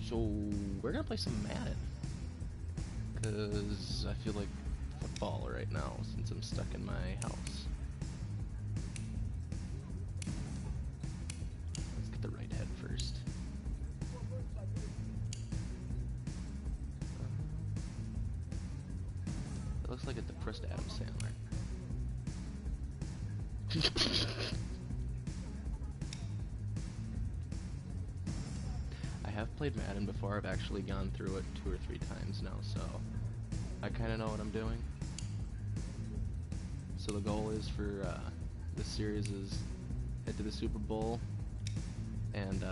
So we're gonna play some Madden, cause I feel like football right now since I'm stuck in my house. Let's get the right head first. It looks like a depressed Adam Sandler. I have played Madden before. I've actually gone through it 2 or 3 times now, so I kind of know what I'm doing. So the goal is for this series is head to the Super Bowl and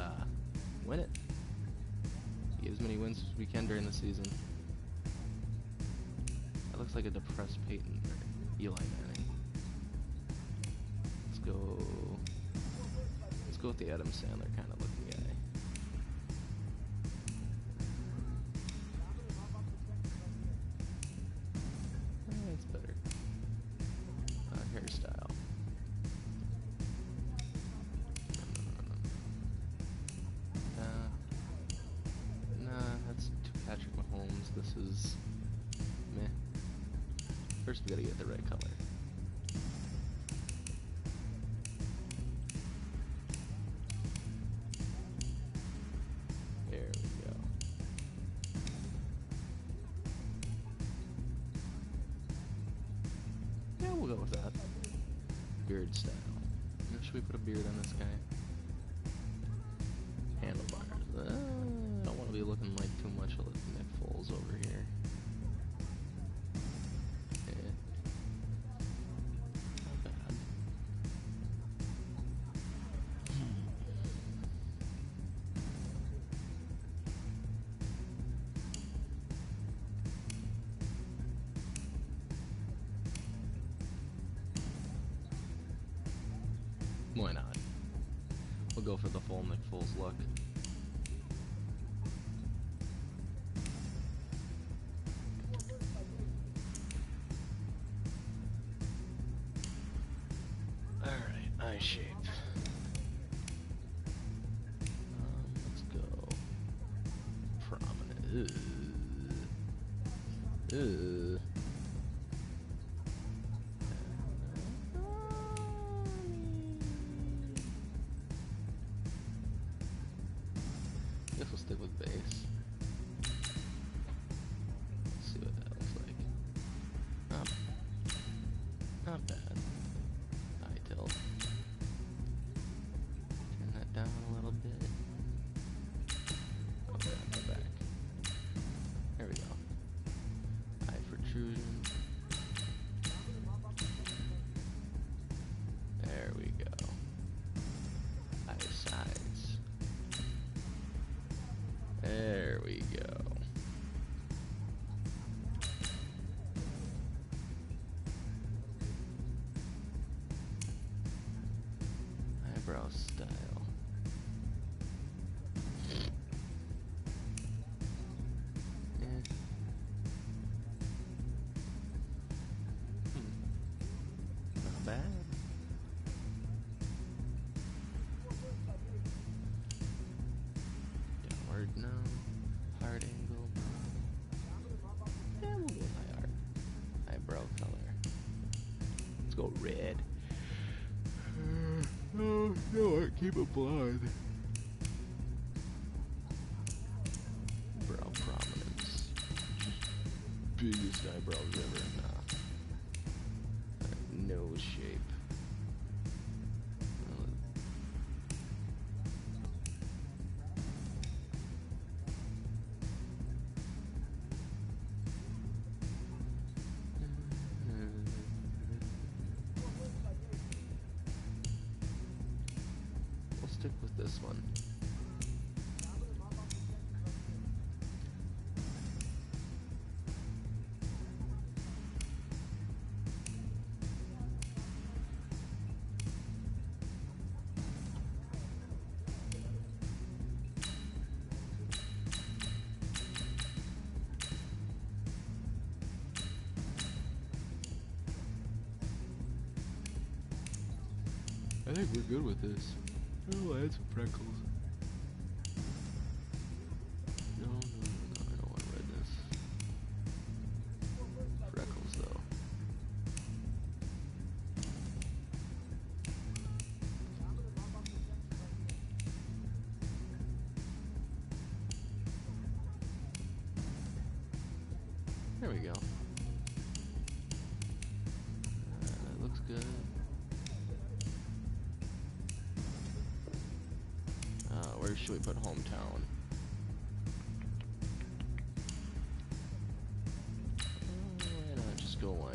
win it. Get as many wins as we can during the season. That looks like a depressed Peyton or Eli Manning. Let's go with the Adam Sandler kind of looking guy. That's better. Hairstyle. Nah, that's Patrick Mahomes. This is meh. First we gotta get the right color. There we go. Yeah, we'll go with that. Beard style. Should we put a beard on this guy? Handlebars. I don't want to be looking like too much of Nick Foles over here. Eh. Not bad. Why not? We'll go for the full Nick Foles look. Alright, eye shape. Let's go. Prominent. Ugh. Guess we'll stick with base. Let's see what that looks like. Not bad. Eye tilt. Turn that down a little bit. Okay, on the back. There we go. Eye protrusion. There we go. Eye sides. There we go. Eyebrow style. Not bad. Downward no. Hard angle. Yeah, we'll go with high art. Eyebrow color. Let's go red. No, keep it blonde. Brow prominence. Biggest eyebrows ever. Nah. Nose shape. We'll stick with this one. I think we're good with this. I'll add some freckles. There we go. That looks good. Where should we put hometown? Why not just go Wymer?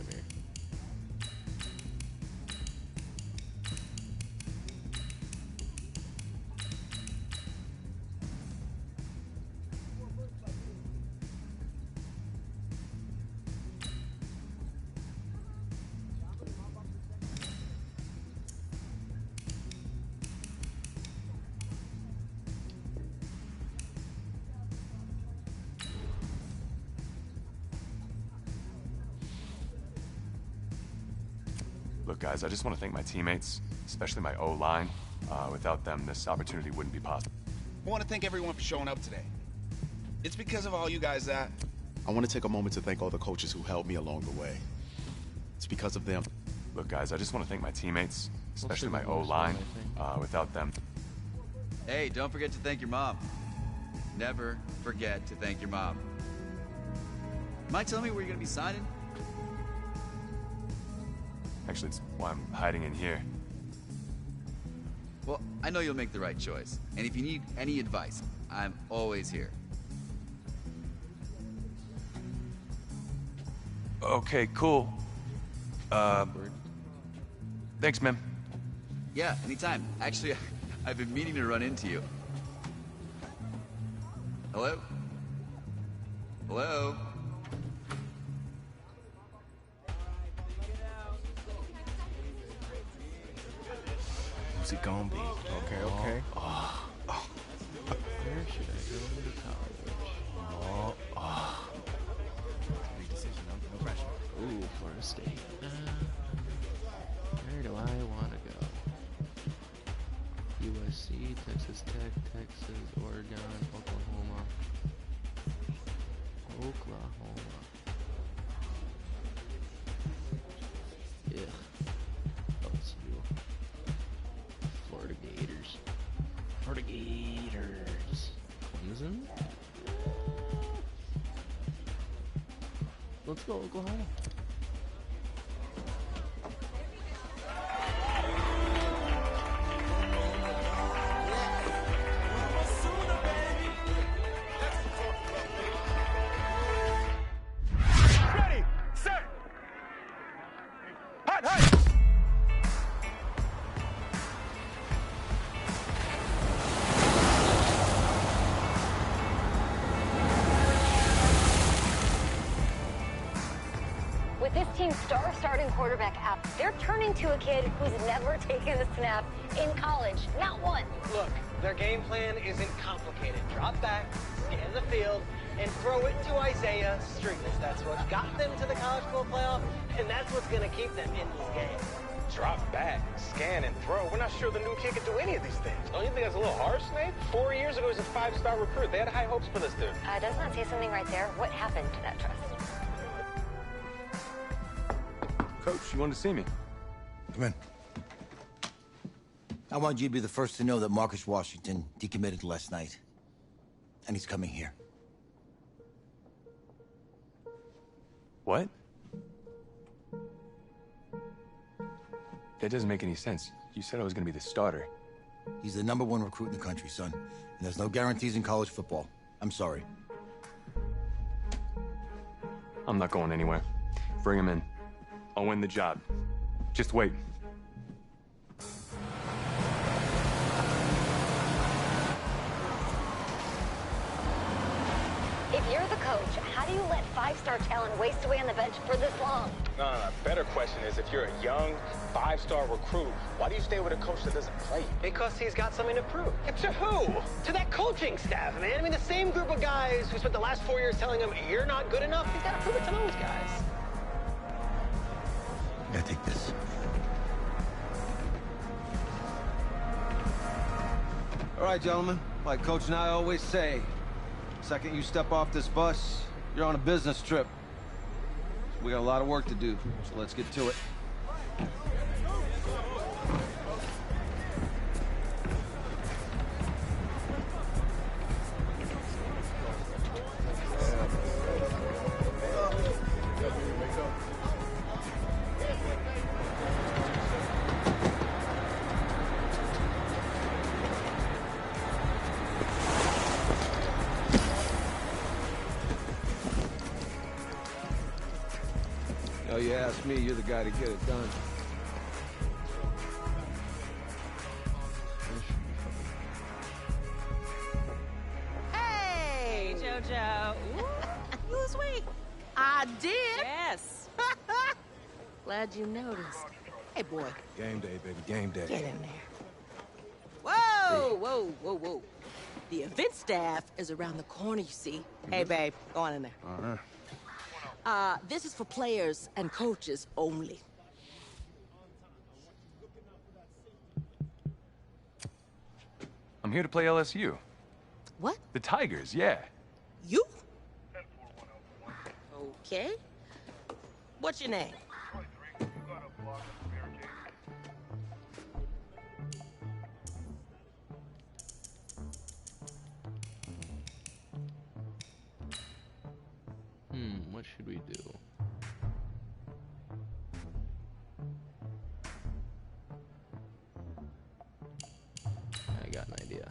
Look, guys, I just want to thank my teammates, especially my O-line. Without them, this opportunity wouldn't be possible. I want to thank everyone for showing up today. It's because of all you guys that... I want to take a moment to thank all the coaches who helped me along the way. It's because of them. Look, guys, I just want to thank my teammates, especially my O-line. Without them... Hey, don't forget to thank your mom. Never forget to thank your mom. Mind telling me where you're going to be signing? Actually, it's why I'm hiding in here. Well, I know you'll make the right choice. And if you need any advice, I'm always here. Okay, cool. Thanks, man. Yeah, anytime. Actually, I've been meaning to run into you. Hello? Hello? Who's it gonna be? Okay. Where should I go to college? Big decision, no pressure. Ooh, Florida State. Where do I want to go? USC, Texas Tech, Texas, Oregon, Oklahoma. Yeah. Oh, it's you. Florida Gators. Florida Gators. Clemson? Let's go, Oklahoma. With this team's star starting quarterback out, they're turning to a kid who's never taken a snap in college. Not one. Look, their game plan isn't complicated. Drop back, scan the field, and throw it to Isaiah Streetless. That's what got them to the college football playoff, and that's what's going to keep them in this game. Drop back, scan, and throw. We're not sure the new kid can do any of these things. Don't you think that's a little harsh, Nate? 4 years ago, he was a 5-star recruit. They had high hopes for this dude. Does not say something right there. What happened to that trust? Coach, you wanted to see me? Come in. I want you to be the first to know that Marcus Washington decommitted last night. And he's coming here. What? That doesn't make any sense. You said I was going to be the starter. He's the #1 recruit in the country, son. And there's no guarantees in college football. I'm sorry. I'm not going anywhere. Bring him in. I'll win the job. Just wait. If you're the coach, how do you let 5-star talent waste away on the bench for this long? No. Better question is, if you're a young 5-star recruit, why do you stay with a coach that doesn't play you? Because he's got something to prove. To who? To that coaching staff, man. I mean, the same group of guys who spent the last 4 years telling him, you're not good enough, he's got to prove it to those guys. Yeah, take this. All right, gentlemen. Like Coach and I always say, second you step off this bus, you're on a business trip. We got a lot of work to do, so let's get to it. you ask me, you're the guy to get it done. Hey, JoJo. You lose weight. I did. Yes. Glad you noticed. Hey, boy. Game day, baby, game day. Get in there. Whoa, whoa, whoa, whoa. The event staff is around the corner, you see. Hey, babe, go on in there. This is for players and coaches only. I'm here to play LSU. What? The Tigers, yeah. You? Okay. What's your name? What should we do? I got an idea.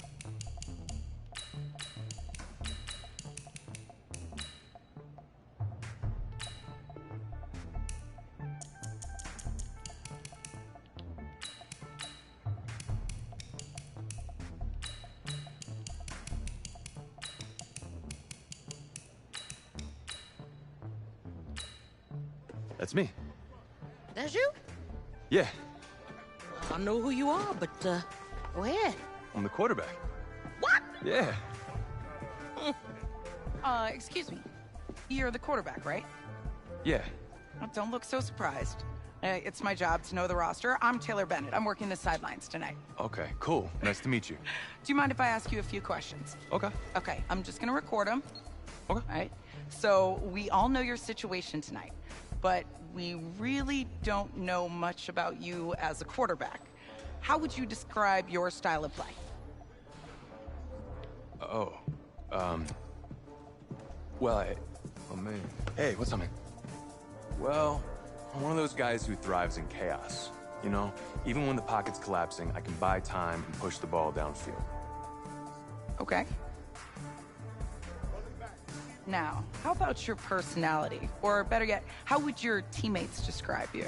That's me. That's you? Yeah, I know who you are, but, go ahead. I'm the quarterback. What? Yeah. Excuse me. You're the quarterback, right? Yeah. Oh, don't look so surprised. It's my job to know the roster. I'm Taylor Bennett. I'm working the sidelines tonight. Okay, cool. Nice to meet you. Do you mind if I ask you a few questions? Okay. Okay, I'm just gonna record them. Okay. All right? So, we all know your situation tonight, but we really don't know much about you as a quarterback. How would you describe your style of play? Oh, well, oh man. Hey, what's up, man? Well, I'm one of those guys who thrives in chaos. You know, even when the pocket's collapsing, I can buy time and push the ball downfield. Okay. Now, how about your personality? Or better yet, how would your teammates describe you?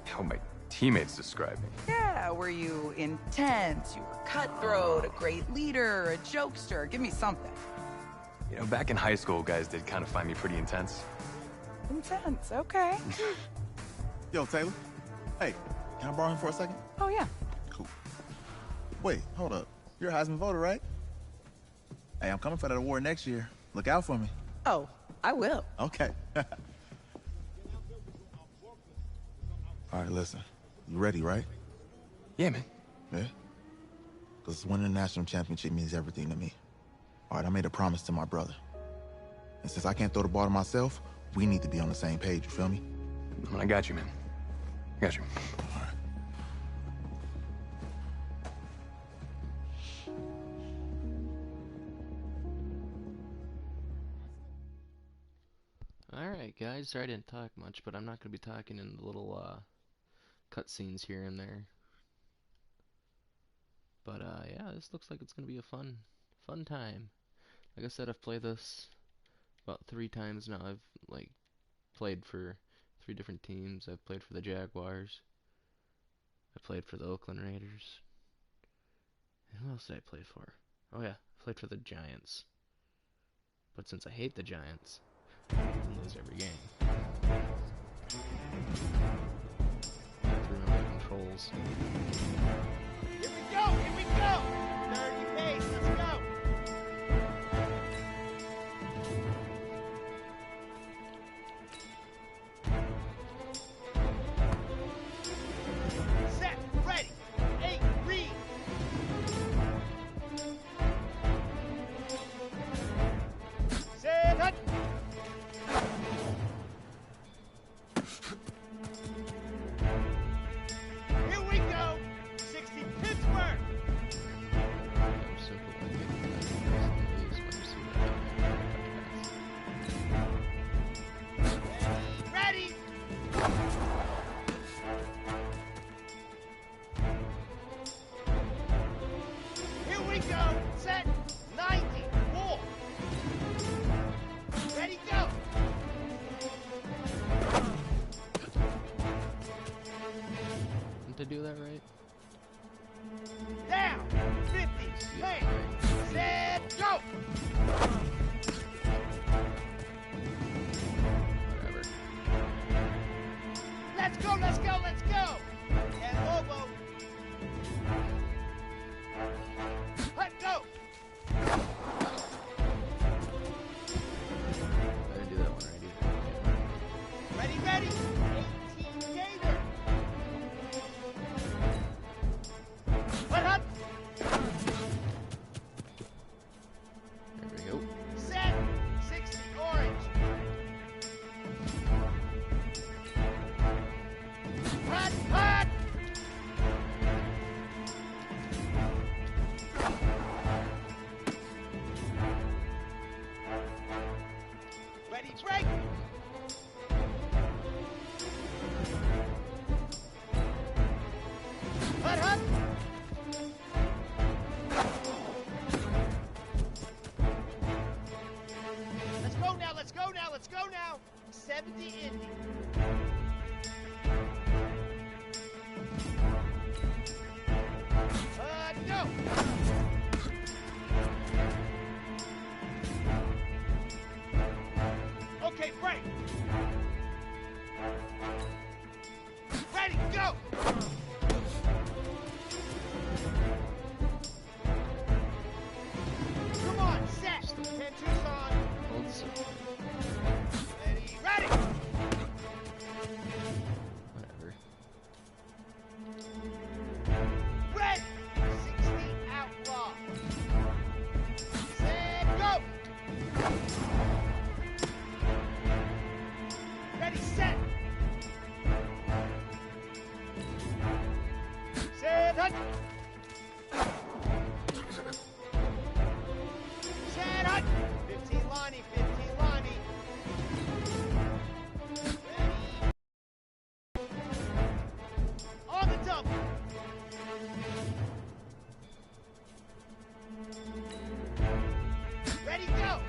How my teammates describe me. Yeah, were you intense? You were cutthroat, a great leader, a jokester? Give me something. You know, back in high school, guys did kind of find me pretty intense. Intense, okay. Yo, Taylor. Hey, can I borrow him for a second? Oh, yeah. Cool. Wait, hold up. You're a Heisman voter, right? Hey, I'm coming for that award next year. Look out for me. Oh, I will. Okay. All right, listen. You ready, right? Yeah, man. Yeah? Because winning the national championship means everything to me. All right, I made a promise to my brother. And since I can't throw the ball to myself, we need to be on the same page, you feel me? I got you, man. I got you. All right. Alright guys, sorry I didn't talk much, but I'm not going to be talking in the little cutscenes here and there. But yeah, this looks like it's going to be a fun time. Like I said, I've played this about 3 times now. I've like played for 3 different teams. I've played for the Jaguars. I played for the Oakland Raiders. And who else did I play for? Oh yeah, I played for the Giants. But since I hate the Giants, I lose every game. Through my controls. Here we go! Here we go! 30 pace, let's go! Set, ready, 8, read! Set, cut! Here we go! 60 pitch let's go now. 70 Indy. No. Okay, break. Ready, go. Come on, set. 10 Tucson. Ready. Whatever. Ready. 60 outlaw. Set, go. Ready, set. Set, hut. Set, hut. 15 Lonnie, 15 Lonnie. Ready. On the double. Ready, go.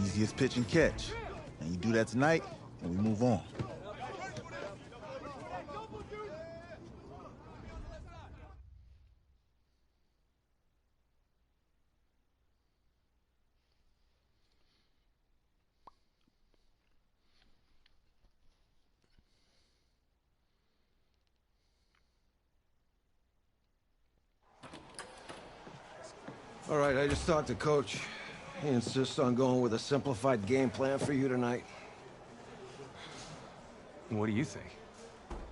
Easiest pitch and catch. And you do that tonight, and we move on. All right, I just talked to Coach. He insists on going with a simplified game plan for you tonight. What do you think?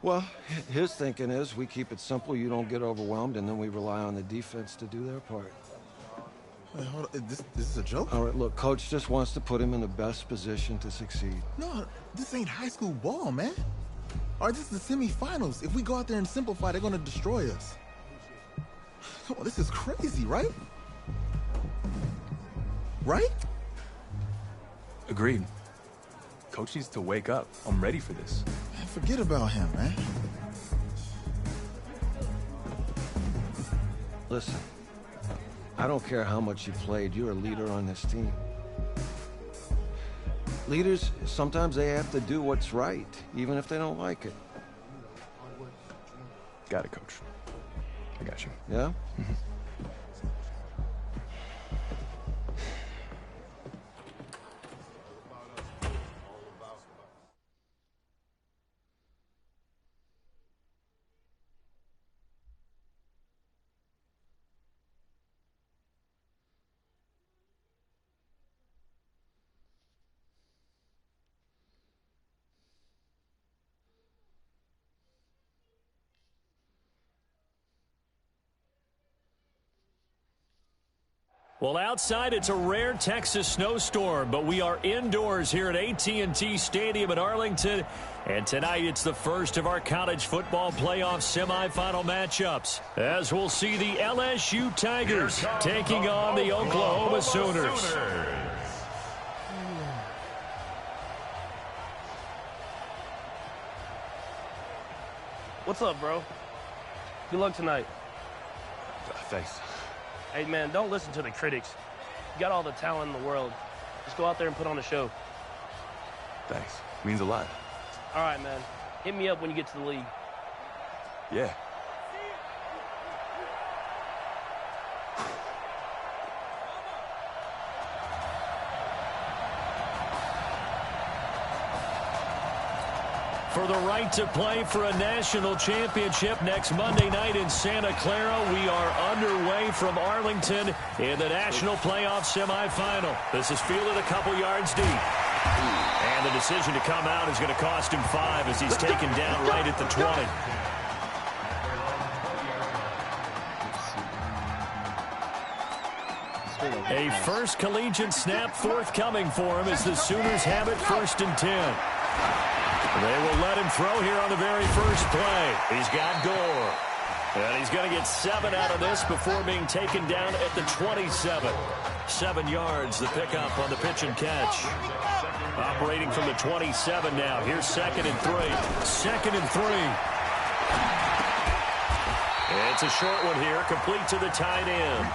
Well, his thinking is we keep it simple, you don't get overwhelmed, and then we rely on the defense to do their part. Wait, hold on. This is a joke? All right, look, Coach just wants to put him in the best position to succeed. No, this ain't high school ball, man. All right, this is the semifinals. If we go out there and simplify, they're gonna destroy us. Come on, this is crazy, right? Right? Agreed. Coach needs to wake up. I'm ready for this. Man, forget about him, man. Listen, I don't care how much you played, you're a leader on this team. Leaders, sometimes they have to do what's right, even if they don't like it. Got it, Coach. I got you. Yeah? Well, outside it's a rare Texas snowstorm, but we are indoors here at AT&T Stadium in Arlington. And tonight it's the first of our college football playoff semifinal matchups, as we'll see the LSU Tigers taking on the Oklahoma Sooners. What's up, bro? Good luck tonight. Thanks. Hey, man, don't listen to the critics. You got all the talent in the world. Just go out there and put on a show. Thanks. Means a lot. All right, man. Hit me up when you get to the league. Yeah. For the right to play for a national championship next Monday night in Santa Clara, we are underway from Arlington in the national playoff semifinal. This is fielded a couple yards deep. And the decision to come out is going to cost him 5 as he's taken down right at the 20. A first collegiate snap forthcoming for him as the Sooners have it 1st and 10. They will let him throw here on the very first play. He's got Gore. And he's going to get 7 out of this before being taken down at the 27. 7 yards, the pickup on the pitch and catch. Operating from the 27 now. Here's 2nd and 3. 2nd and 3. It's a short one here, complete to the tight end.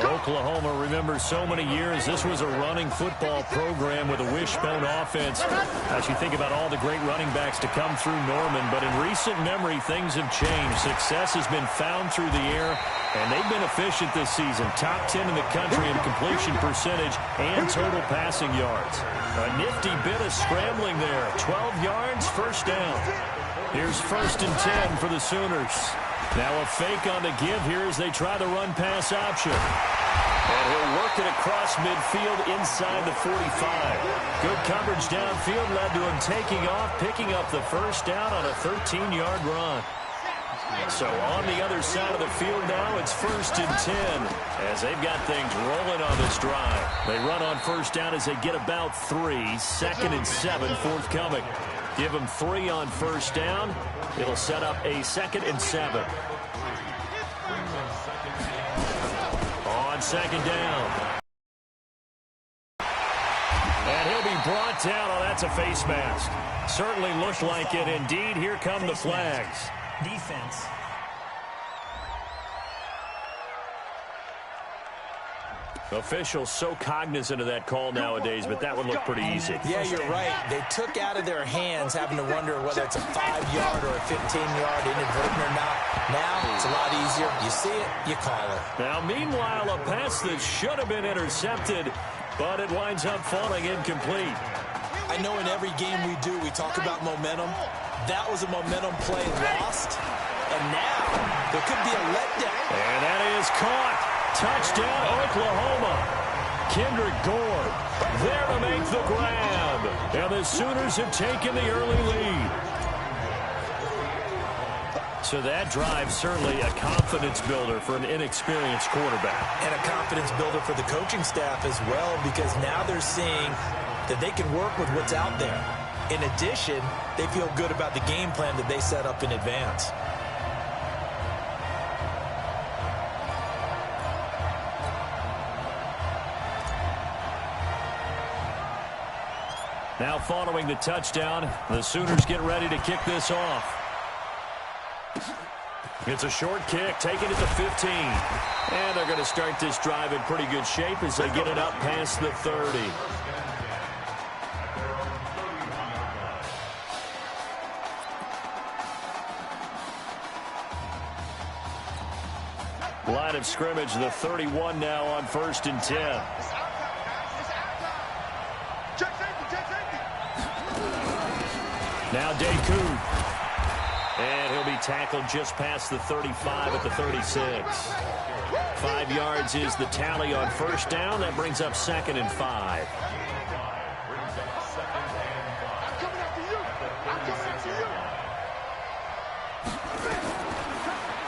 Oklahoma, remember, so many years this was a running football program with a wishbone offense. As you think about all the great running backs to come through Norman, but in recent memory, things have changed. Success has been found through the air, and they've been efficient this season. Top 10 in the country in completion percentage and total passing yards. A nifty bit of scrambling there. 12 yards, first down. Here's 1st and 10 for the Sooners. Now a fake on the give here as they try the run-pass option. And he'll work it across midfield inside the 45. Good coverage downfield led to him taking off, picking up the first down on a 13-yard run. So on the other side of the field now, it's 1st and 10 as they've got things rolling on this drive. They run on first down as they get about 3. 2nd and 7 forthcoming. Give them 3 on first down. It'll set up a 2nd and 7. On 2nd down. And he'll be brought down. Oh, that's a face mask. Certainly looked like it. Indeed, here come the flags. Defense. Officials so cognizant of that call nowadays, but that one looked pretty easy. Yeah, you're right. They took out of their hands having to wonder whether it's a 5-yard or a 15-yard inadvertent or not. Now it's a lot easier. You see it, you call it. Now, meanwhile, a pass that should have been intercepted, but it winds up falling incomplete. I know in every game we do, we talk about momentum. That was a momentum play lost, and now there could be a letdown. And that is caught. Touchdown, Oklahoma. Kendrick Gore there to make the grab. And the Sooners have taken the early lead. So that drive certainly a confidence builder for an inexperienced quarterback. And a confidence builder for the coaching staff as well, because now they're seeing that they can work with what's out there. In addition, they feel good about the game plan that they set up in advance. Now following the touchdown, the Sooners get ready to kick this off. It's a short kick, taken at the 15. And they're going to start this drive in pretty good shape as they get it up past the 30. Line of scrimmage, the 31 now on 1st and 10. Now Deku. And he'll be tackled just past the 35 at the 36. 5 yards is the tally on first down. That brings up 2nd and 5.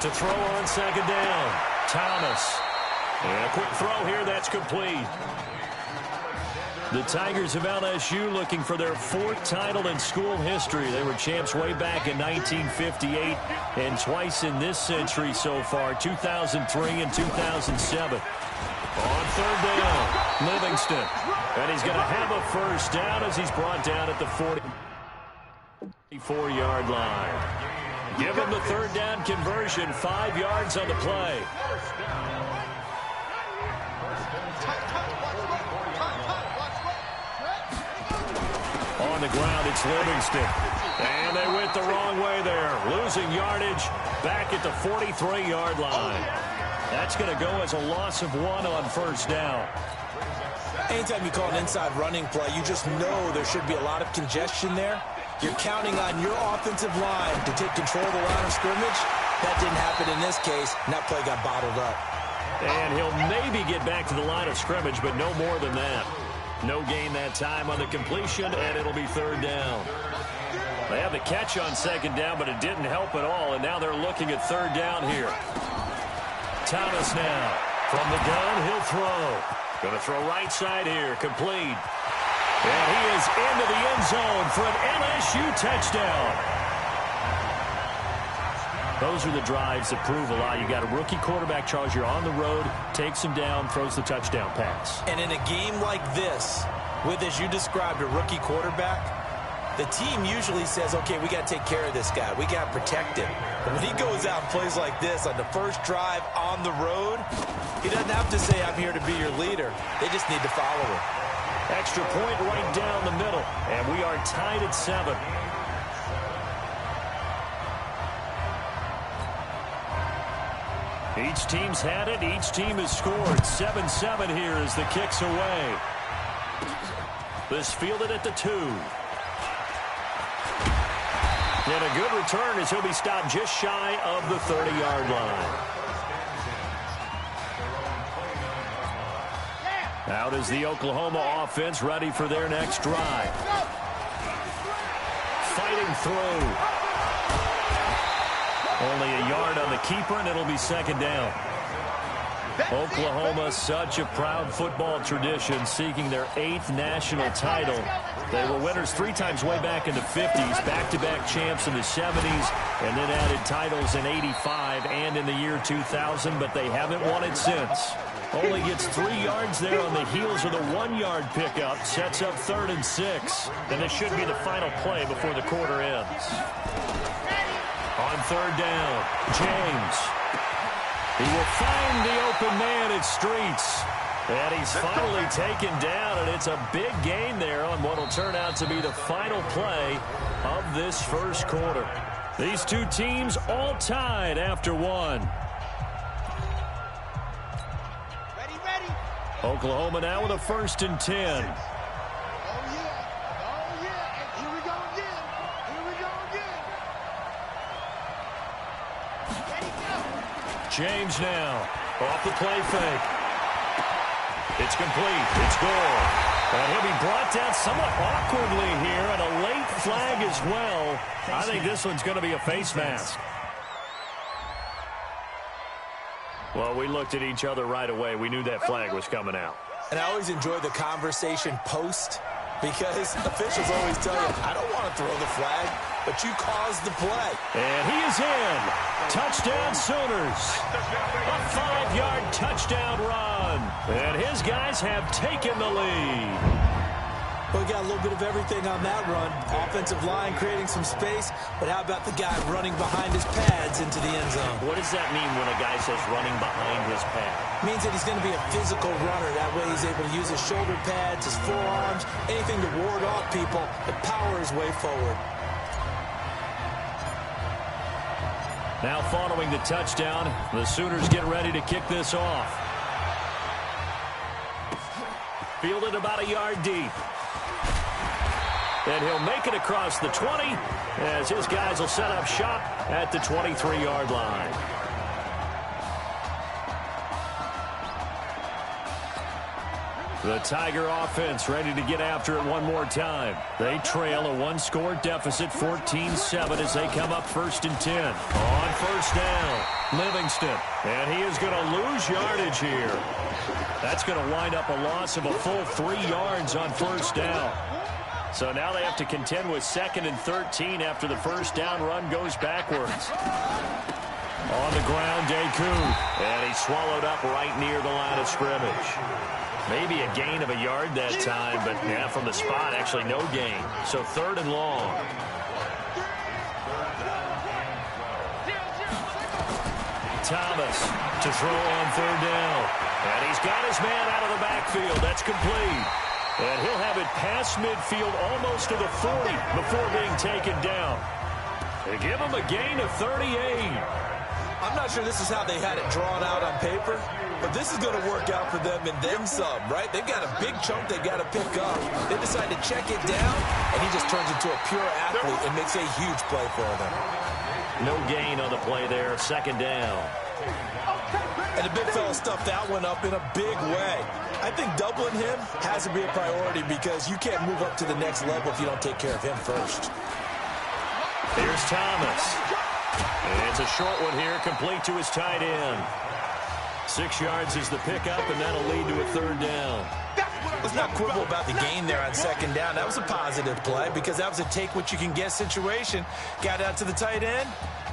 To throw on 2nd down. Thomas. And a quick throw here. That's complete. The Tigers of LSU looking for their 4th title in school history. They were champs way back in 1958 and twice in this century so far, 2003 and 2007. On 3rd down, Livingston. And he's going to have a first down as he's brought down at the 44-yard line. Give him the 3rd down conversion, 5 yards on the play. On the ground, it's Livingston. And they went the wrong way there. Losing yardage back at the 43-yard line. That's going to go as a loss of 1 on first down. Anytime you call an inside running play, you just know there should be a lot of congestion there. You're counting on your offensive line to take control of the line of scrimmage. That didn't happen in this case, and that play got bottled up. And he'll maybe get back to the line of scrimmage, but no more than that. No gain that time on the completion, and it'll be 3rd down. They have the catch on 2nd down, but it didn't help at all, and now they're looking at 3rd down here. Thomas now. From the gun, he'll throw. Going to throw right side here, complete. And he is into the end zone for an LSU touchdown. Those are the drives that prove a lot. You got a rookie quarterback, Charles. You're on the road, takes him down, throws the touchdown pass. And in a game like this, with, as you described, a rookie quarterback, the team usually says, okay, we got to take care of this guy. We got to protect him. But when he goes out and plays like this on the first drive on the road, he doesn't have to say, I'm here to be your leader. They just need to follow him. Extra point right down the middle, and we are tied at 7. Each team's had it. Each team has scored. 7-7 here as the kick's away. This fielded at the 2. And a good return as he'll be stopped just shy of the 30-yard line. Out is the Oklahoma offense, ready for their next drive. Fighting through. Only a yard on the keeper, and it'll be second down. Oklahoma, such a proud football tradition, seeking their 8th national title. They were winners 3 times way back in the 50s, back-to-back champs in the 70s, and then added titles in 85 and in the year 2000, but they haven't won it since. Only gets 3 yards there on the heels of the 1-yard pickup. Sets up 3rd and 6. And this should be the final play before the quarter ends. On 3rd down, James. He will find the open man at Streets. And he's finally taken down, and it's a big gain there on what will turn out to be the final play of this first quarter. These two teams all tied after 1. Oklahoma now with a 1st and 10. James now off the play fake. It's complete. It's Gore. And he'll be brought down somewhat awkwardly here, and a late flag as well. I think this one's going to be a face mask. Well, we looked at each other right away. We knew that flag was coming out. And I always enjoy the conversation post, because officials always tell you, I don't want to throw the flag, but you caused the play. And he is in. Touchdown Sooners. A 5-yard touchdown run. And his guys have taken the lead. Well, we got a little bit of everything on that run. Offensive line creating some space, but how about the guy running behind his pads into the end zone? What does that mean when a guy says running behind his pad? It means that he's going to be a physical runner. That way he's able to use his shoulder pads, his forearms, anything to ward off people and power his way forward. Now following the touchdown, the Sooners get ready to kick this off. Fielded about a yard deep. And he'll make it across the 20 as his guys will set up shop at the 23-yard line. The Tiger offense ready to get after it one more time. They trail a 1-score deficit, 14-7, as they come up 1st and 10. On 1st down, Livingston. And he is going to lose yardage here. That's going to wind up a loss of a full 3 yards on 1st down. So now they have to contend with 2nd and 13 after the 1st down run goes backwards. On the ground, Deku. And he's swallowed up right near the line of scrimmage. Maybe a gain of a yard that time, but yeah, from the spot, actually no gain. So 3rd and long. Thomas to throw on 3rd down. And he's got his man out of the backfield. That's complete. And he'll have it past midfield almost to the 40 before being taken down. They give him a gain of 38. I'm not sure this is how they had it drawn out on paper, but this is going to work out for them and then some, right? They've got a big chunk they've got to pick up. They decide to check it down, and he just turns into a pure athlete and makes a huge play for them. No gain on the play there, 2nd down. And the big fella stuffed that one up in a big way. I think doubling him has to be a priority because you can't move up to the next level if you don't take care of him first. Here's Thomas. And it's a short one here, complete to his tight end. 6 yards is the pickup, and that'll lead to a 3rd down. Let's not quibble about the gain there on 2nd down. That was a positive play because that was a take-what-you-can-get situation. Got out to the tight end.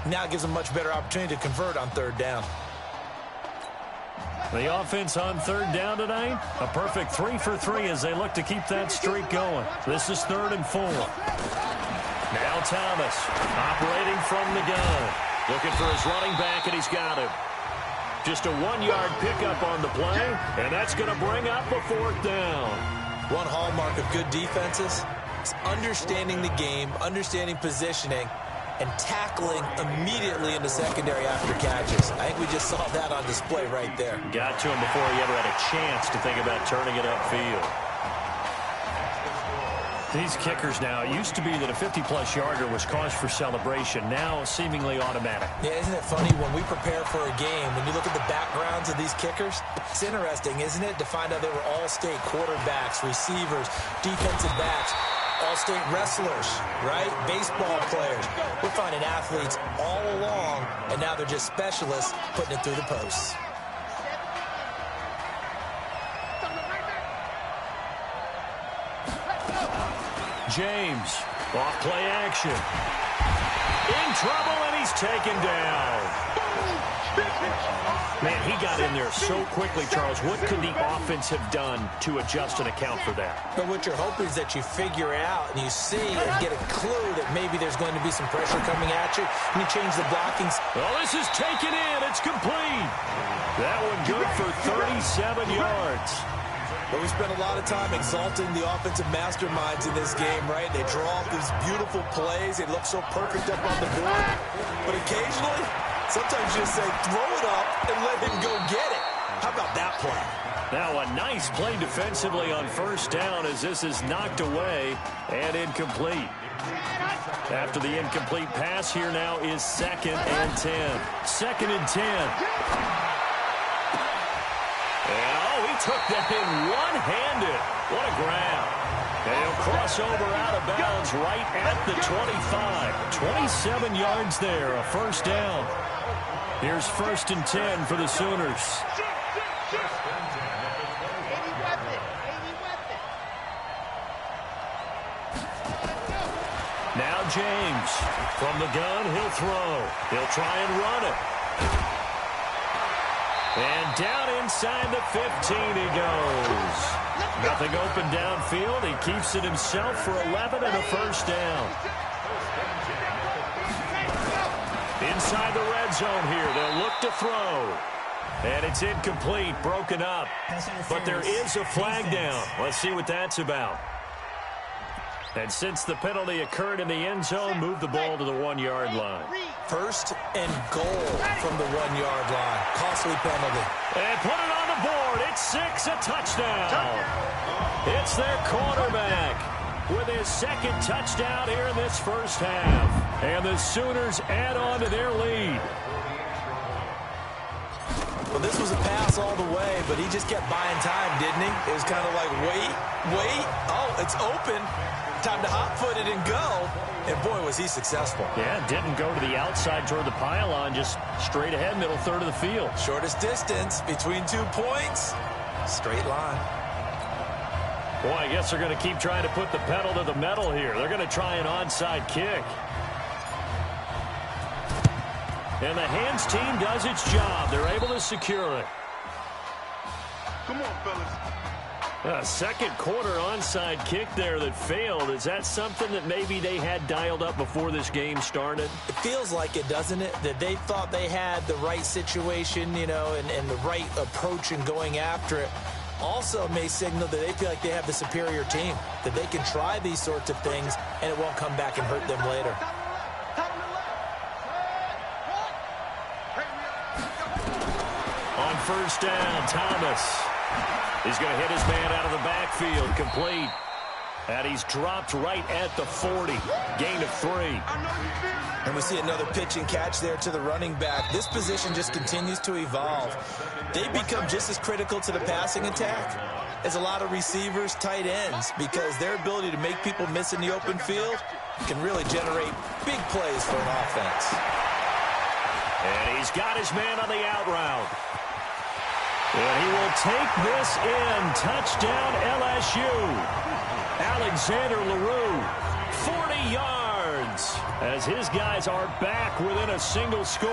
Now it gives them much better opportunity to convert on 3rd down. The offense on 3rd down tonight, a perfect 3 for 3 as they look to keep that streak going. This is 3rd and 4. Now Thomas, operating from the gun. Looking for his running back, and he's got him. Just a 1-yard pickup on the play, and that's going to bring up a 4th down. One hallmark of good defenses is understanding the game, understanding positioning, and tackling immediately in the secondary after catches. I think we just saw that on display right there. Got to him before he ever had a chance to think about turning it upfield. These kickers now, it used to be that a 50-plus yarder was cause for celebration. Now, seemingly automatic. Yeah, isn't it funny when we prepare for a game, when you look at the backgrounds of these kickers, it's interesting, isn't it, to find out they were all-state quarterbacks, receivers, defensive backs, all-state wrestlers, right? Baseball players. We're finding athletes all along, and now they're just specialists putting it through the posts. James, off play action. In trouble, and he's taken down. Man, he got in there so quickly, Charles. What could the offense have done to adjust and account for that? But what you're hoping is that you figure out and you see and get a clue that maybe there's going to be some pressure coming at you, and you change the blockings. Well, this is taken in. It's complete. That one good for 37 yards. But we spent a lot of time exalting the offensive masterminds in this game, right? They draw up these beautiful plays. They look so perfect up on the board. But occasionally, sometimes you just say, throw it up and let him go get it. How about that play? Now a nice play defensively on 1st down as this is knocked away and incomplete. After the incomplete pass, here now is 2nd and 10. 2nd and 10. Oh, he took that in one-handed. What a grab. And he'll cross over out of bounds right at the 25. 27 yards there, a 1st down. Here's 1st and 10 for the Sooners. Now James. From the gun, he'll throw. He'll try and run it. And down inside the 15 he goes. Nothing open downfield. He keeps it himself for 11 and a 1st down. Inside the red zone here. They'll look to throw. And it's incomplete, broken up. But there is a flag down. Let's see what that's about. And since the penalty occurred in the end zone, move the ball to the 1-yard line. 1st and goal from the 1-yard line. Costly penalty. And put it on the board. It's 6, a touchdown. It's their quarterback with his 2nd touchdown here in this 1st half. And the Sooners add on to their lead. Well, this was a pass all the way, but he just kept buying time, didn't he? It was kind of like, wait. Oh, it's open. Time to hot-foot it and go. And, boy, was he successful. Yeah, didn't go to the outside toward the pylon, just straight ahead, middle third of the field. Shortest distance between 2 points. Straight line. Boy, I guess they're going to keep trying to put the pedal to the metal here. They're going to try an onside kick. And the hands team does its job. They're able to secure it. Come on, fellas. A 2nd quarter onside kick there that failed. Is that something that maybe they had dialed up before this game started? It feels like it, doesn't it? That they thought they had the right situation, you know, and the right approach in going after it. Also may signal that they feel like they have the superior team, that they can try these sorts of things and it won't come back and hurt them later. On 1st down, Thomas. He's going to hit his man out of the backfield, complete. And he's dropped right at the 40. Gain of 3. And we see another pitch and catch there to the running back. This position just continues to evolve. They become just as critical to the passing attack as a lot of receivers, tight ends, because their ability to make people miss in the open field can really generate big plays for an offense. And he's got his man on the out route. And he will take this in. Touchdown, LSU. Alexander LaRue, 40 yards, as his guys are back within a single score.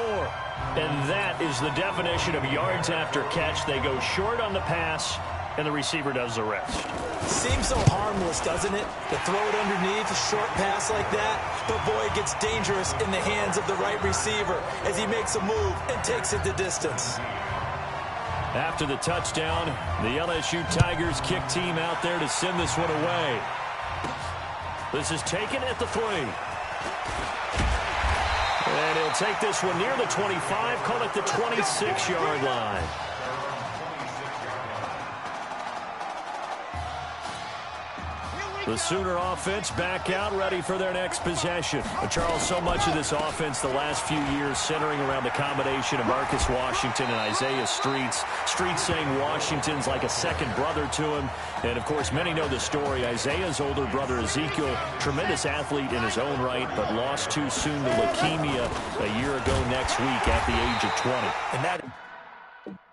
And that is the definition of yards after catch. They go short on the pass, and the receiver does the rest. Seems so harmless, doesn't it? To throw it underneath, a short pass like that. But boy, it gets dangerous in the hands of the right receiver as he makes a move and takes it the distance. After the touchdown, the LSU Tigers kick team out there to send this one away. This is taken at the 3. And he'll take this one near the 25, call it the 26-yard line. The Sooner offense back out, ready for their next possession. But Charles, so much of this offense the last few years centering around the combination of Marcus Washington and Isaiah Streets. Streets saying Washington's like a second brother to him. And, of course, many know the story. Isaiah's older brother, Ezekiel, tremendous athlete in his own right, but lost too soon to leukemia a year ago next week at the age of 20. And that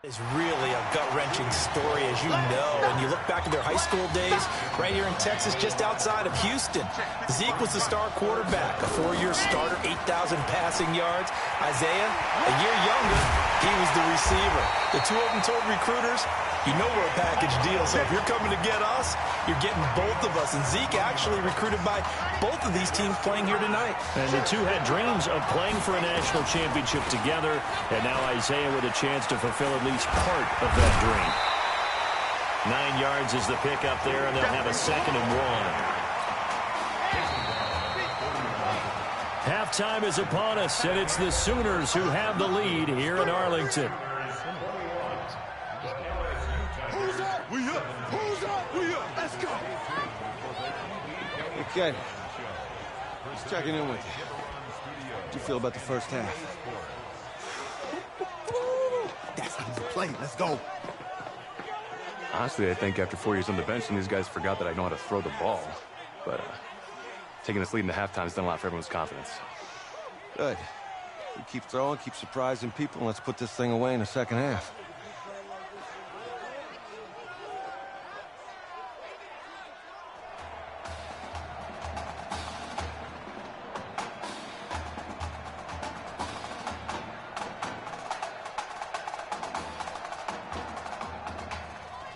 is really a gut-wrenching story, as you know. And you look back at their high school days right here in Texas, just outside of Houston. Zeke was the star quarterback, a 4-year starter, 8,000 passing yards. Isaiah, a year younger, he was the receiver. The two of them told recruiters, you know we're a package deal, so if you're coming to get us, you're getting both of us. And Zeke actually recruited by both of these teams playing here tonight. And the two had dreams of playing for a national championship together, and now Isaiah with a chance to fulfill at least part of that dream. 9 yards is the pickup there, and they'll have a 2nd and 1. Halftime is upon us, and it's the Sooners who have the lead here in Arlington. Who's up? We up. Who's up? We up. Let's go. Okay. Just checking in with you. How do you feel about the first half? That's how you play. Let's go. Honestly, I think after 4 years on the bench, some of these guys forgot that I know how to throw the ball. But taking this lead into halftime has done a lot for everyone's confidence. Good. You keep throwing, keep surprising people, and let's put this thing away in the second half.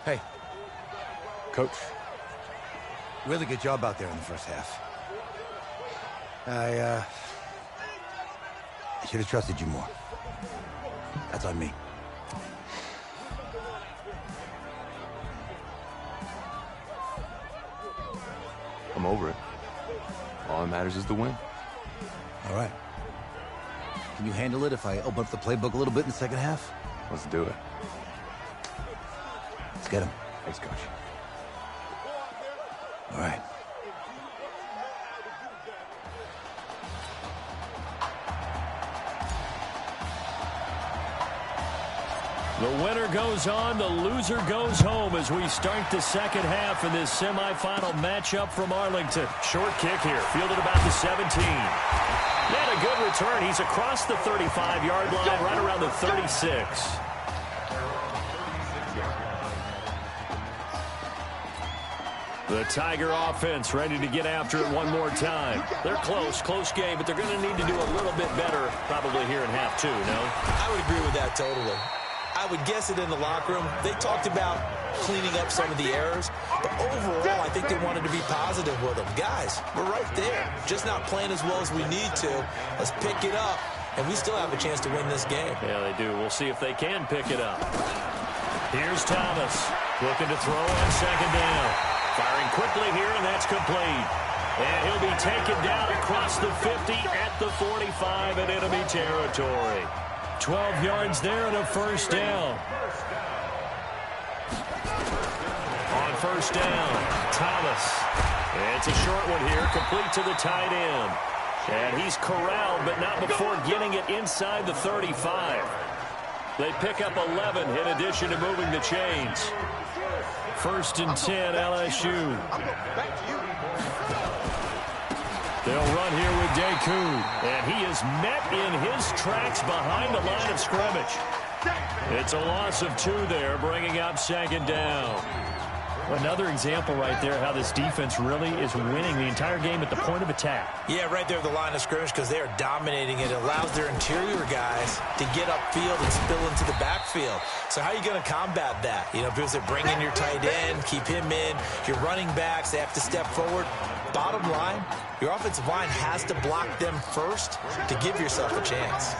Hey. Coach. Really good job out there in the first half. I should have trusted you more. That's on me. I'm over it. All that matters is the win. All right. Can you handle it if I open up the playbook a little bit in the second half? Let's do it. Let's get him. Thanks, Coach. All right. The winner goes on, the loser goes home as we start the second half in this semifinal matchup from Arlington. Short kick here, fielded about the 17. And a good return. He's across the 35-yard line, right around the 36. The Tiger offense ready to get after it one more time. They're close game, but they're going to need to do a little bit better probably here in half two, no? I would agree with that totally. I would guess it in the locker room. They talked about cleaning up some of the errors, but overall, I think they wanted to be positive with them. Guys, we're right there. Just not playing as well as we need to. Let's pick it up, and we still have a chance to win this game. Yeah, they do. We'll see if they can pick it up. Here's Thomas, looking to throw on second down. Firing quickly here, and that's complete. And he'll be taken down across the 50 at the 45 in enemy territory. 12 yards there and a first down. On first down, Thomas. It's a short one here, complete to the tight end. And he's corralled, but not before getting it inside the 35. They pick up 11 in addition to moving the chains. First and 10, LSU. They'll run here with Deku. And he is met in his tracks behind the line of scrimmage. It's a loss of 2 there, bringing up second down. Another example right there how this defense really is winning the entire game at the point of attack. Yeah, right there at the line of scrimmage because they are dominating it. It allows their interior guys to get upfield and spill into the backfield. So how are you going to combat that? You know, people say bring in your tight end, keep him in. Your running backs, they have to step forward. Bottom line, your offensive line has to block them first to give yourself a chance.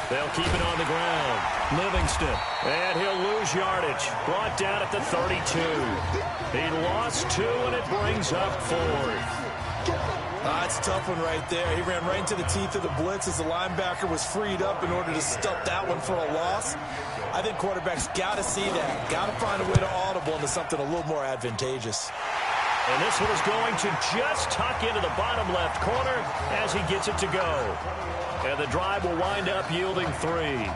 They'll keep it on the ground. Livingston, and he'll lose yardage. Brought down at the 32. He lost 2, and it brings up 4th. That's a tough one right there. He ran right into the teeth of the blitz as the linebacker was freed up in order to stop that one for a loss. I think quarterbacks got to see that. Got to find a way to audible into something a little more advantageous. And this one is going to just tuck into the bottom left corner as he gets it to go. And the drive will wind up yielding 3.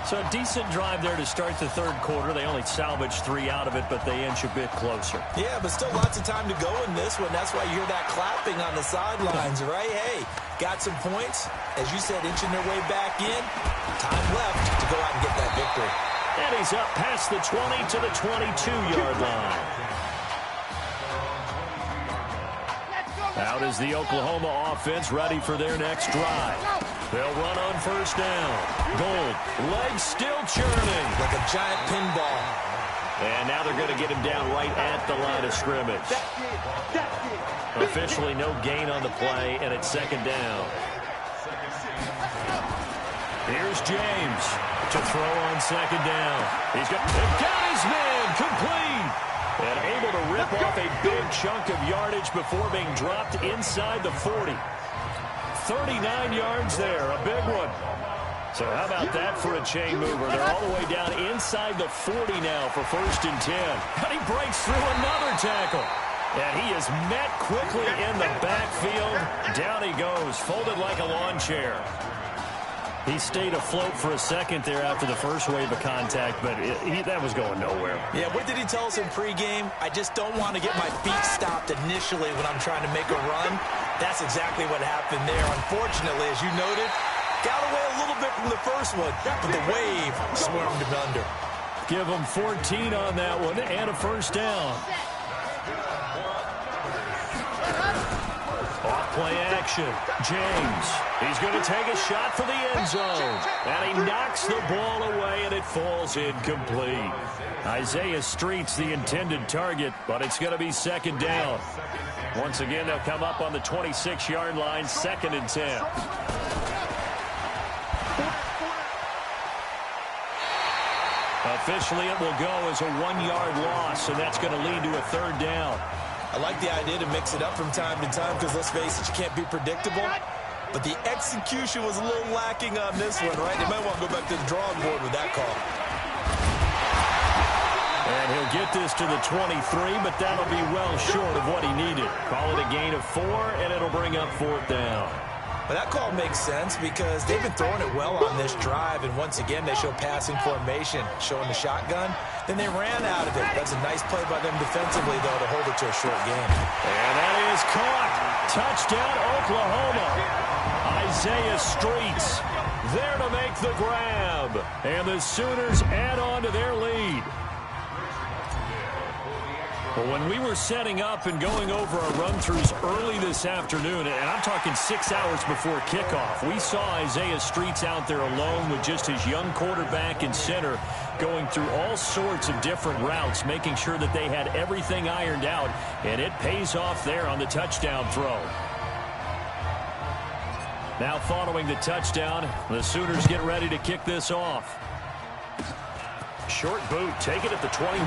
So a decent drive there to start the third quarter. They only salvaged 3 out of it, but they inch a bit closer. Yeah, but still lots of time to go in this one. That's why you hear that clapping on the sidelines, right? Hey, got some points. As you said, inching their way back in. Time left to go out and get that victory. And he's up past the 20 to the 22-yard line. Out is the Oklahoma offense ready for their next drive. They'll run on first down. Gold, legs still churning. Like a giant pinball. And now they're going to get him down right at the line of scrimmage. Officially no gain on the play, and it's second down. Here's James to throw on second down. He's got his man complete. And able to rip off a big chunk of yardage before being dropped inside the 40. 39 yards there, a big one. So how about that for a chain mover? They're all the way down inside the 40 now for 1st and 10. And he breaks through another tackle. And he is met quickly in the backfield. Down he goes, folded like a lawn chair. He stayed afloat for a second there after the first wave of contact, but that was going nowhere. Yeah, what did he tell us in pregame? I just don't want to get my feet stopped initially when I'm trying to make a run. That's exactly what happened there. Unfortunately, as you noted, got away a little bit from the first one, but the wave swarmed him under. Give him 14 on that one and a first down. Off-play action. James. He's going to take a shot for the end zone. And he knocks the ball away, and it falls incomplete. Isaiah Street's the intended target, but it's going to be second down. Once again, they'll come up on the 26-yard line, 2nd and 10. Officially, it will go as a 1-yard loss, and that's going to lead to a 3rd down. I like the idea to mix it up from time to time because, let's face it, you can't be predictable. But the execution was a little lacking on this one, right? They might want to go back to the drawing board with that call. And he'll get this to the 23, but that'll be well short of what he needed. Call it a gain of 4, and it'll bring up 4th down. But that call makes sense because they've been throwing it well on this drive, and once again, they show passing formation, showing the shotgun. Then they ran out of it. That's a nice play by them defensively, though, to hold it to a short game. And that is caught. Touchdown, Oklahoma. Isaiah Streets there to make the grab. And the Sooners add on to their lead. Well, when we were setting up and going over our run-throughs early this afternoon, and I'm talking 6 hours before kickoff, we saw Isaiah Streets out there alone with just his young quarterback and center going through all sorts of different routes, making sure that they had everything ironed out, and it pays off there on the touchdown throw. Now following the touchdown, the Sooners get ready to kick this off. Short boot, take it at the 21.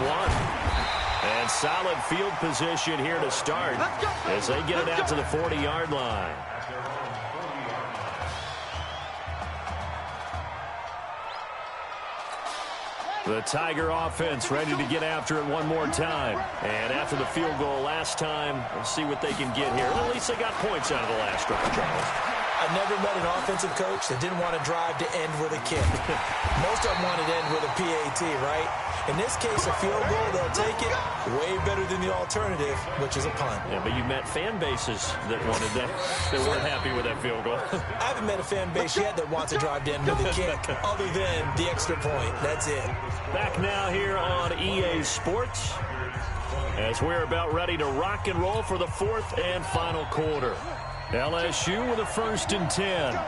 And solid field position here to start as they get it out to the 40-yard line. The Tiger offense ready to get after it one more time. And after the field goal last time, we'll see what they can get here. Well, at least they got points out of the last drive, Charles. I've never met an offensive coach that didn't want to drive to end with a kick. Most of them wanted to end with a PAT, right? In this case, a field goal, they'll take it way better than the alternative, which is a punt. Yeah, but you met fan bases that wanted that. They weren't happy with that field goal. I haven't met a fan base yet that wants to drive to end with a kick other than the extra point. That's it. Back now here on EA Sports as we're about ready to rock and roll for the fourth and final quarter. LSU with a 1st and 10. Now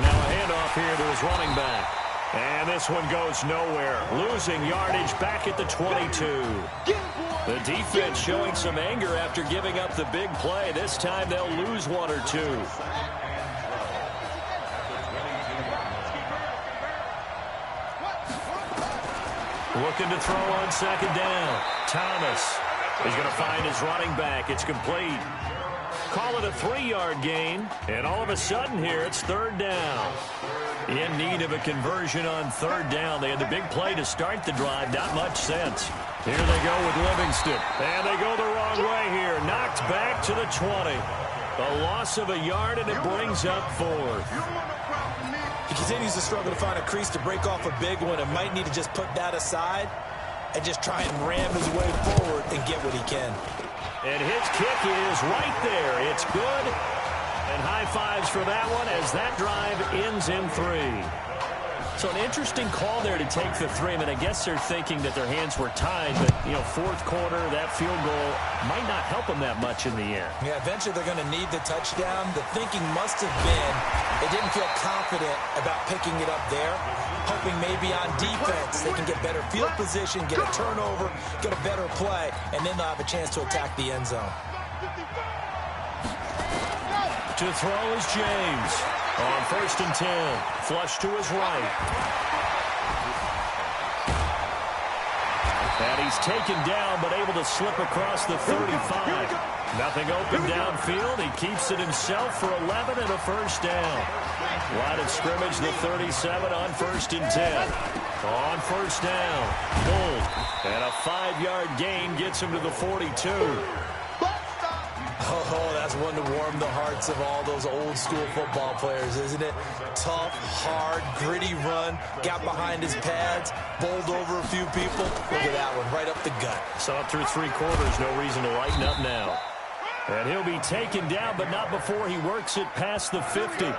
a handoff here to his running back. And this one goes nowhere. Losing yardage back at the 22. The defense showing some anger after giving up the big play. This time they'll lose 1 or 2. Looking to throw on 2nd down. Thomas is going to find his running back. It's complete. Call it a 3-yard gain. And all of a sudden here, it's 3rd down. In need of a conversion on 3rd down. They had the big play to start the drive. Not much sense. Here they go with Livingston. And they go the wrong way here. Knocked back to the 20. A loss of a yard, and it brings up 4th. He continues to struggle to find a crease to break off a big one and might need to just put that aside and just try and ram his way forward and get what he can. And his kick is right there. It's good. And high fives for that one as that drive ends in 3. So an interesting call there to take the 3. I mean, I guess they're thinking that their hands were tied, but, you know, 4th quarter, that field goal might not help them that much in the end. Yeah, eventually they're going to need the touchdown. The thinking must have been they didn't feel confident about picking it up there, hoping maybe on defense they can get better field position, get a turnover, get a better play, and then they'll have a chance to attack the end zone. To throw is James. On 1st and 10. Flush to his right. And he's taken down, but able to slip across the 35. Nothing open downfield. He keeps it himself for 11 and a 1st down. Line of scrimmage, the 37 on 1st and 10. On 1st down. Gold. And a 5-yard gain gets him to the 42. Oh, that's one to warm the hearts of all those old-school football players, isn't it? Tough, hard, gritty run, got behind his pads, bowled over a few people. Look at that one, right up the gut. Saw it through 3 quarters, no reason to lighten up now. And he'll be taken down, but not before he works it past the 50.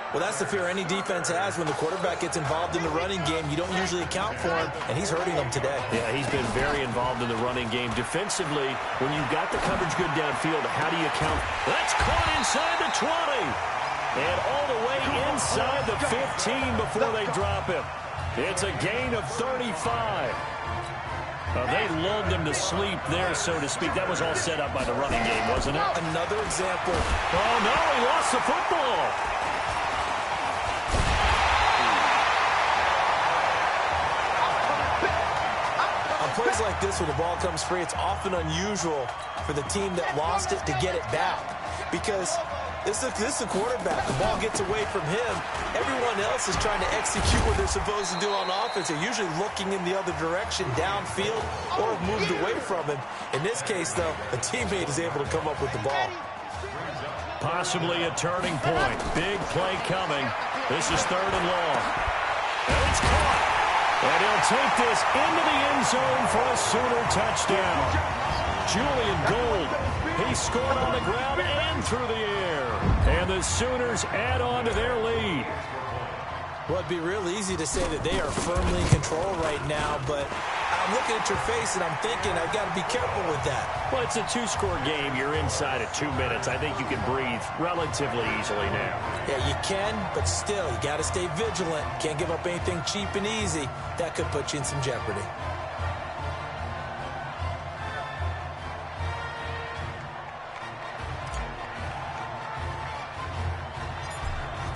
Well, that's the fear any defense has when the quarterback gets involved in the running game. You don't usually account for him, and he's hurting them today. Yeah, he's been very involved in the running game. Defensively, when you've got the coverage good downfield, how do you account? That's caught inside the 20. And all the way inside the 15 before they drop him. It's a gain of 35. They lulled him to sleep there, so to speak. That was all set up by the running game, wasn't it? Another example. Oh, no, he lost the football. Plays like this when the ball comes free, it's often unusual for the team that lost it to get it back. Because this is a quarterback. The ball gets away from him. Everyone else is trying to execute what they're supposed to do on offense. They're usually looking in the other direction, downfield, or have moved away from him. In this case, though, a teammate is able to come up with the ball. Possibly a turning point. Big play coming. This is 3rd and long. And it's caught. And he'll take this into the end zone for a Sooner touchdown. Julian Gold, he scored on the ground and through the air. And the Sooners add on to their lead. Well, it'd be real easy to say that they are firmly in control right now, but I'm looking at your face and I'm thinking I've got to be careful with that. Well, it's a 2-score game. You're inside at 2 minutes. I think you can breathe relatively easily now. Yeah, you can, but still, you got to stay vigilant. Can't give up anything cheap and easy. That could put you in some jeopardy.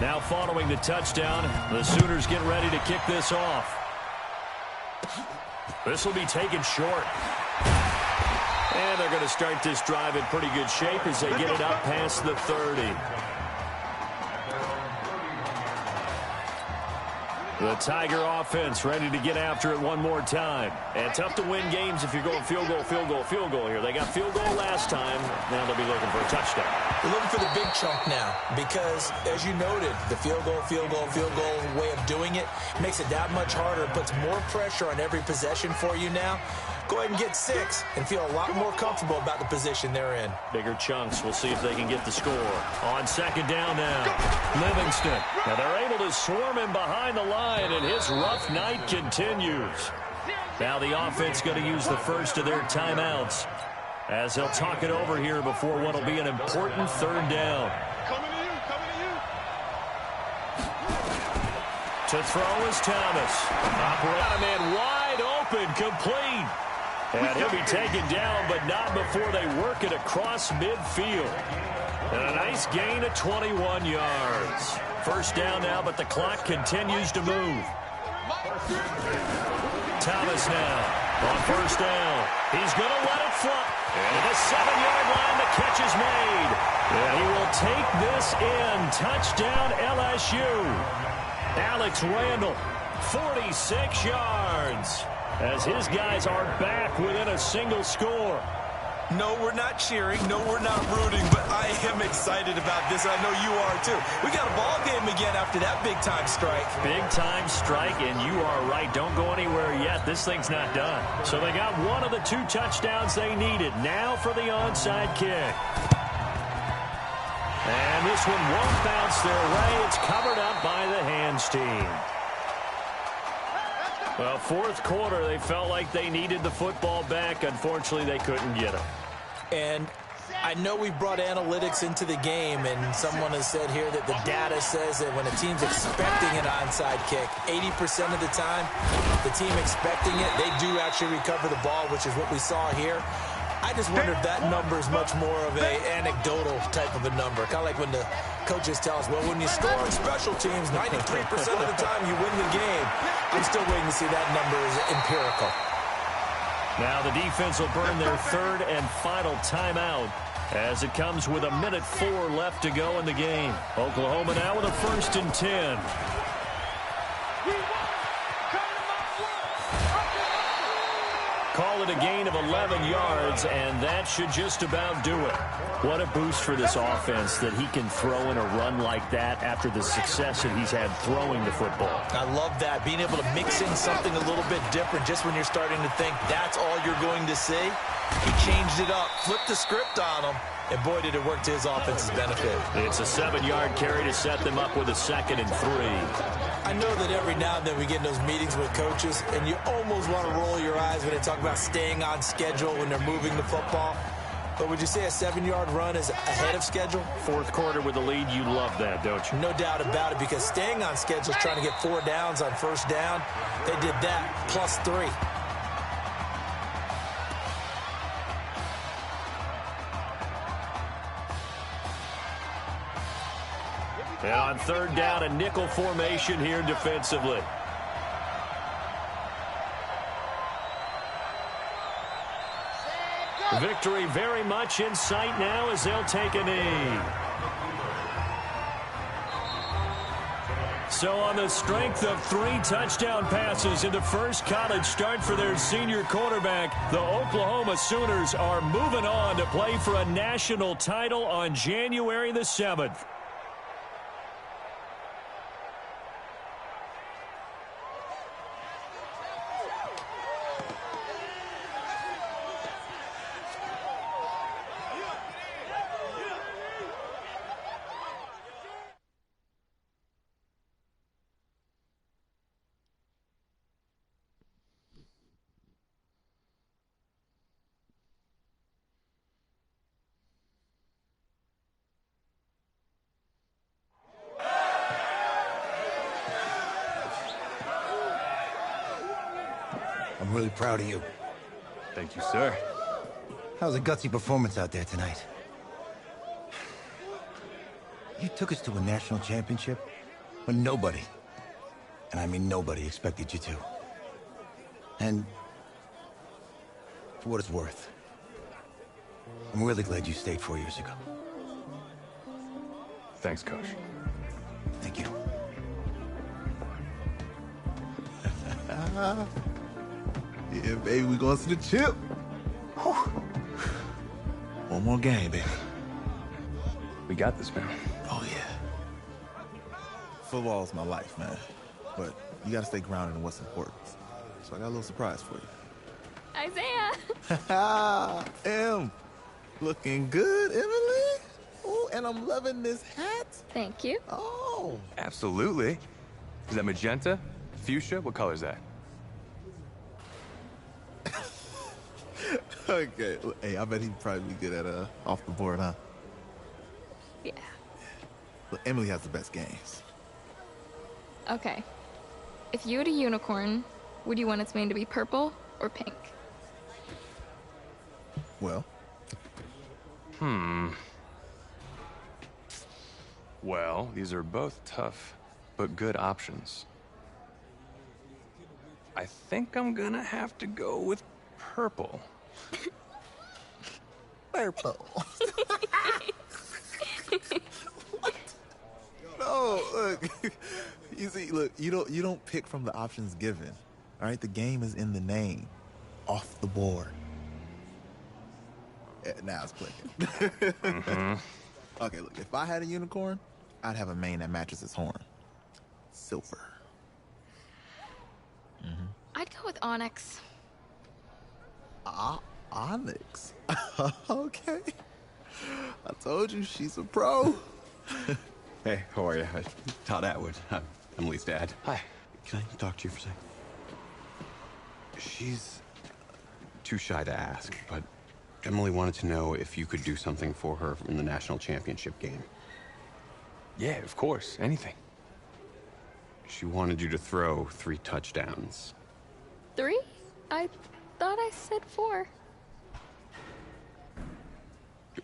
Now following the touchdown, the Sooners get ready to kick this off. This will be taken short. And they're going to start this drive in pretty good shape as they get it up past the 30. The Tiger offense ready to get after it one more time. And tough to win games if you're going field goal, field goal, field goal here. They got field goal last time. Now they'll be looking for a touchdown. They're looking for the big chunk now because, as you noted, the field goal way of doing it makes it that much harder. It puts more pressure on every possession for you now. Go ahead and get 6 and feel a lot more comfortable about the position they're in. Bigger chunks. We'll see if they can get the score. On second down now, Livingston. Now they're able to swarm him behind the line, and his rough night continues. Now the offense going to use the first of their timeouts as they'll talk it over here before what will be an important third down. Coming to you, coming to you. To throw is Thomas. Got a man wide open, complete. And he'll be taken down, but not before they work it across midfield. And a nice gain of 21 yards. First down now, but the clock continues to move. Thomas now on first down. He's going to let it fly. And at the 7-yard line, the catch is made. And he will take this in. Touchdown, LSU. Alex Randall, 46 yards. As his guys are back within a single score. No, we're not cheering. No, we're not rooting, but I am excited about this. I know you are, too. We got a ball game again after that big-time strike. Big-time strike, and you are right. Don't go anywhere yet. This thing's not done. So they got one of the 2 touchdowns they needed. Now for the onside kick. And this one won't bounce their way. It's covered up by the hands team. Well, fourth quarter, they felt like they needed the football back. Unfortunately, they couldn't get it. And I know we brought analytics into the game, and someone has said here that the data says that when a team's expecting an onside kick, 80% of the time, the team expecting it, they do actually recover the ball, which is what we saw here. I just wonder if that number is much more of a anecdotal type of a number. Kind of like when the coaches tell us, well, when you score on special teams, 93% of the time you win the game. I'm still waiting to see that number is empirical. Now the defense will burn their third and final timeout as it comes with 1:04 left to go in the game. Oklahoma now with a 1st and 10. Call it a gain of 11 yards, and that should just about do it. What a boost for this offense that he can throw in a run like that after the success that he's had throwing the football. I love that, being able to mix in something a little bit different just when you're starting to think that's all you're going to see. He changed it up, flipped the script on him, and boy, did it work to his offense's benefit. It's a 7-yard carry to set them up with a 2nd and 3. I know that every now and then we get in those meetings with coaches, and you almost want to roll your eyes when they talk about staying on schedule when they're moving the football. But would you say a 7-yard run is ahead of schedule? Fourth quarter with the lead, you love that, don't you? No doubt about it, because staying on schedule is trying to get 4 downs on first down. They did that, plus 3. And on third down, a nickel formation here defensively. Victory very much in sight now as they'll take a knee. So on the strength of 3 touchdown passes in the first college start for their senior quarterback, the Oklahoma Sooners are moving on to play for a national title on January the 7th. I'm really proud of you. Thank you, sir. That was a gutsy performance out there tonight. You took us to a national championship when nobody, and I mean nobody, expected you to. And for what it's worth, I'm really glad you stayed 4 years ago. Thanks, Coach. Thank you. Yeah, baby, we going to the chip. Whew. One more game, baby. We got this, man. Oh, yeah. Football's my life, man. But you gotta stay grounded in what's important. So I got a little surprise for you. Isaiah! Em, looking good, Emily. Oh, and I'm loving this hat. Thank you. Oh. Absolutely. Is that magenta? Fuchsia? What color is that? Okay. Hey, I bet he'd probably be good at off the board, huh? Yeah. Look, Emily has the best games. Okay. If you had a unicorn, would you want its mane to be purple or pink? Well. Well, these are both tough, but good options. I think I'm gonna have to go with purple. Purple. No, look. You see, look, you don't pick from the options given. All right, the game is in the name. Off the board. Now it's clicking. Okay, look, if I had a unicorn, I'd have a mane that matches its horn. Silver. I'd go with onyx. Onyx. Okay. I told you she's a pro. Hey, how are you? Todd Atwood. I'm Emily's dad. Hi. Can I talk to you for a second? She's too shy to ask, but Emily wanted to know if you could do something for her in the national championship game. Yeah, of course. Anything. She wanted you to throw 3 touchdowns. 3? I thought I said 4.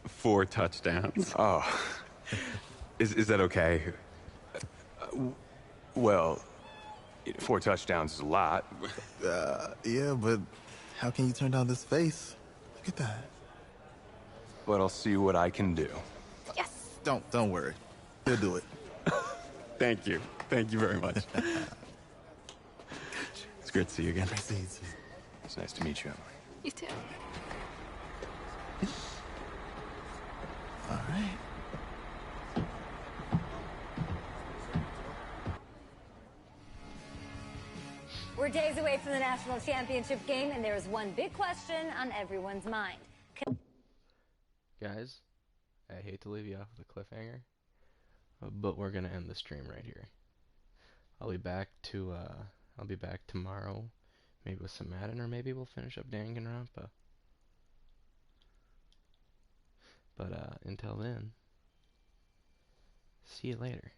4 touchdowns. Oh. Is that okay? Well, 4 touchdowns is a lot. Yeah, but how can you turn down this face? Look at that. But I'll see what I can do. Yes. Don't worry. He'll do it. Thank you. Thank you very much. It's great to see you again. Nice to see you too. It's nice to meet you, Emily. You too. All right. We're days away from the national championship game, and there is one big question on everyone's mind. Guys, I hate to leave you off with a cliffhanger, but we're gonna end the stream right here. I'll be back tomorrow, maybe with some Madden, or maybe we'll finish up Danganronpa. But until then, see you later.